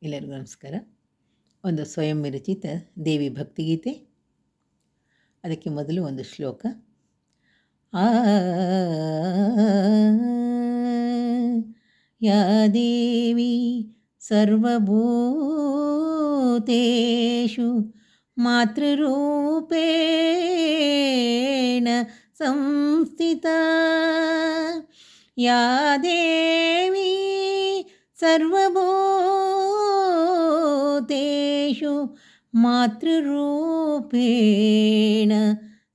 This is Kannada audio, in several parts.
ಎಲ್ಲರಿಗೂ ನಮಸ್ಕಾರ. ಒಂದು ಸ್ವಯಂ ವಿರಚಿತ ದೇವಿ ಭಕ್ತಿಗೀತೆ. ಅದಕ್ಕೆ ಮೊದಲು ಒಂದು ಶ್ಲೋಕ. ಆ ಯಾ ದೇವಿ ಸರ್ವಭೂತೇಷು ಮಾತೃರೂಪೇಣ ಸಂಸ್ಥಿತಾ, ಯಾ ದೇವಿ ಸರ್ವಭೂತೇಷು ಮಾತೃರೂಪೇಣ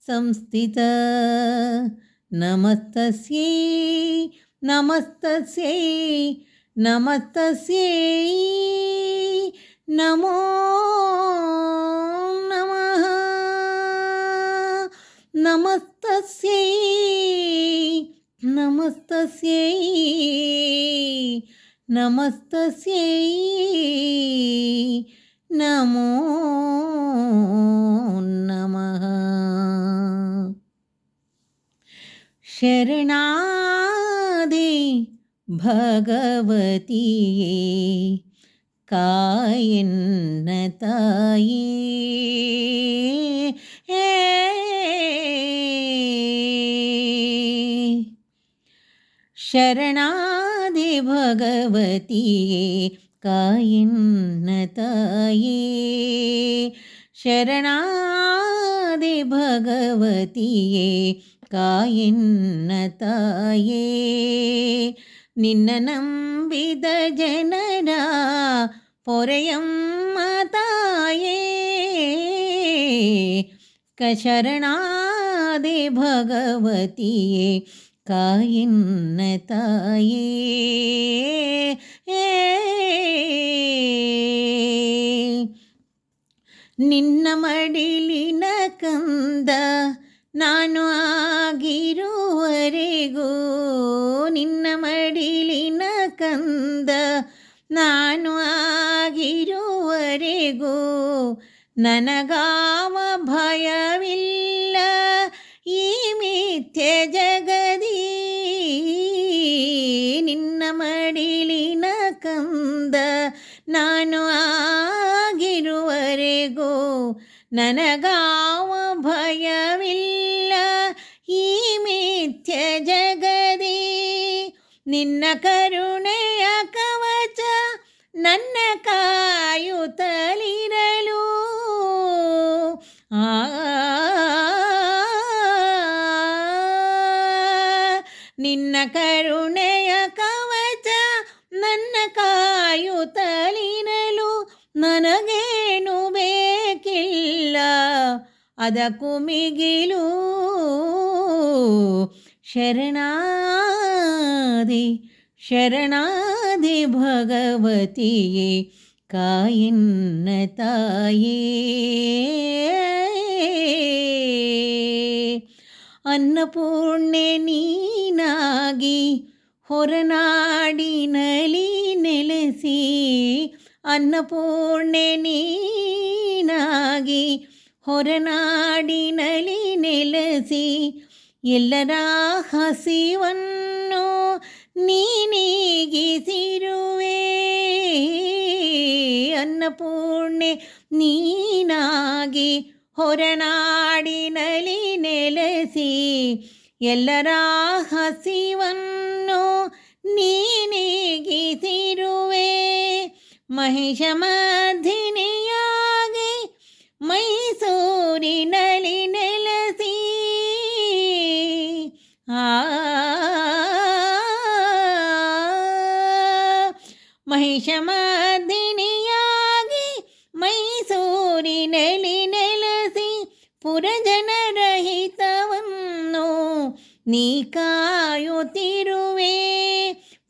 ಸಂಸ್ಥಿತಾ, ನಮಸ್ತಸ್ಯೈ ನಮಸ್ತಸ್ಯೈ ನಮಸ್ತಸ್ಯೈ ನಮೋ ನಮಃ. ನಮಸ್ತಸ್ಯೈ ನಮಸ್ತಸ್ಯೈ ನಮಸ್ತಸ್ಯೈ ನಮೋ ನಮಃ. ಶರಣಾದಿ ಭಗವತಿಯೇ ಕಾಯನ್ನ ತಾಯೇ, ಶರಣಾದಿ ಭಗವತಿಯೇ ಕಾಯನ್ನ ತಾಯೇ, ಶರಣಾದಿ ಭಗವತಿಯೇ ಕಾಯನ್ನ ತಾಯೇ, ನಿನ್ನ ನಂಬಿದ ಜನರ ಪೊರೆಯಮ್ಮ ತಾಯೇ, ಶರಣಾದಿ ಭಗವತಿಯೇ ಕಾಯನ್ನ ತಾಯೇ. ನಿನ್ನ ಮಡಿಲಿನ ಕಂದ ನಾನು ಆಗಿರುವರೆಗೂ, ನಿನ್ನ ಮಡಿಲಿನ ಕಂದ ನಾನು ಆಗಿರುವರೆಗೂ ನನಗಾವ ಭಯವಿಲ್ಲ ಈ ಮಿಥ್ಯ ಜಗದಿ. ನಿನ್ನ ಮಡಿಲಿನ ಕಂದ ನಾನು ಆಗಿರುವರೆಗೂ ನನಗಾವ ಭಯವಿಲ್ಲ ಈ ಮಿಥ್ಯ ಜಗದಿ. ನಿನ್ನ ಕರುಣೆಯ ಕವಚ ನನ್ನ ಕಾಯುತ್ತಲಿರಲು, ನಿನ್ನ ಕರುಣೆಯ ಕವಚ ನನ್ನ ಕಾಯುತ್ತಲಿರಲು ನನಗೇನು ಬೇಕಿಲ್ಲ ಅದಕ್ಕೂ ಮಿಗಿಲು. ಶರಣಾದಿ ಶರಣಾದಿ ಭಗವತಿಯೇ ಕಾಯನ್ನ ತಾಯೇ. ಅನ್ನಪೂರ್ಣೆ ನೀನಾಗಿ ಹೊರನಾಡಿನಲಿ ನೆಲೆಸಿ, ಅನ್ನಪೂರ್ಣೆ ನೀನಾಗಿ ಹೊರನಾಡಿನಲಿ ನೆಲೆಸಿ, ಎಲ್ಲರ ಹಸಿವನ್ನು ನೀನೀಗಿಸಿರುವೆ. ಅನ್ನಪೂರ್ಣೆ ನೀನಾಗಿ ಹೊರನಾಡಿನಲಿ ನೆಲೆಸಿ, ಎಲ್ಲರ ಹಸಿವನ್ನು ನೀನೀಗಿಸಿರುವೆ. ಮಹಿಷಮರ್ಧಿನಿಯಾಗಿ ಮೈಸೂರಿನಲ್ಲಿ ನೆಲೆಸಿ, ಮಹಿಷಮರ್ಧಿನಿಯಾಗಿ ಮೈಸೂರಿನಲ್ಲಿ ನೆಲೆಸಿ, ಪುರಜನರಹಿತವನ್ನು ನೀ ಕಾಯುತ್ತಿರುವೆ.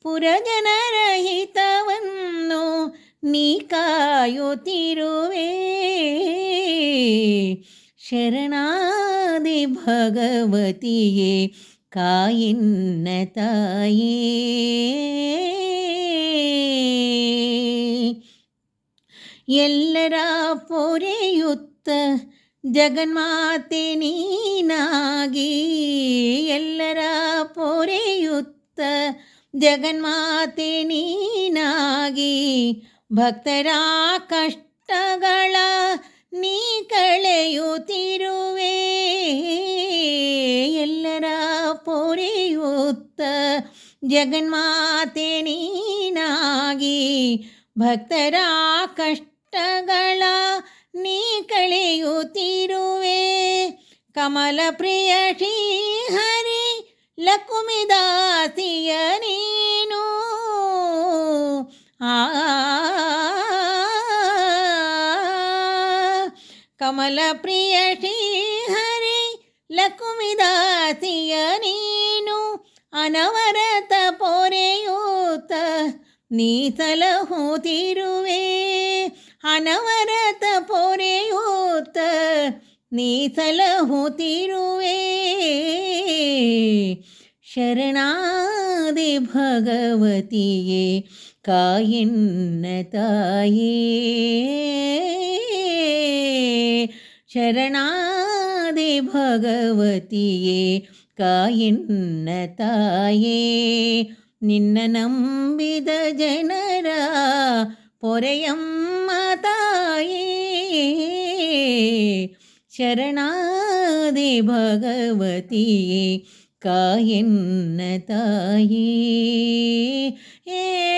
ಪುರಜನರಹಿತವನ್ನು ನೀ ಕಾಯುತ್ತಿರುವೆ. ಶರಣಾದಿ ಭಗವತಿಯೇ ಕಾಯನ್ನ ತಾಯೇ. ಎಲ್ಲರ ಪೊರೆಯುತ್ತ ಜಗನ್ಮಾತೆ ನೀನಾಗಿ, ಎಲ್ಲರ ಪೊರೆಯುತ್ತ ಜಗನ್ಮಾತೆ ನೀನಾಗಿ ಭಕ್ತರ ಕಷ್ಟಗಳ ನೀ ಕಳೆಯುತ್ತಿರುವೆ. ಎಲ್ಲರ ಪೊರೆಯುತ್ತ ಜಗನ್ಮಾತೆ ನೀನಾಗಿ ಭಕ್ತರ ಕಷ್ಟಗಳ ನೀ ಕಳೆಯುತ್ತಿರುವೆ. ಕಮಲ ಪ್ರಿಯ ಶ್ರೀಹರಿ ಲಕುಮಿದಾಸಿಯ ನೀನು. ಕಮಲ ಪ್ರಿಯ ಶ್ರೀಹರಿ ಲಕುಮಿದಾಸಿಯ ನೀನು. ಅನವರತ ಪೊರೆಯೂತ ನೀ ಸಲಹುತ್ತಿರುವೆ. ಅನವರತ ಪೊರೆಯೂತ ನೀ ಸಲಹುತ್ತಿರುವೆ. ಶರಣಾದೆ ಭಗವತಿಯೇ ಕಾಯನ್ನ ತಾಯೇ. ಶರಣಾದೆ ಭಗವತಿಯೇ ಕಾಯನ್ನ ತಾಯೇ. ನಿನ್ನ ನಂಬಿದ ಜನರ ಪೊರೆಯಮ್ಮ ತಾಯೇ. ಶರಣಾದೆ ಭಗವತಿಯೇ ಕಾಯನ್ನ ತಾಯೇ. ಏ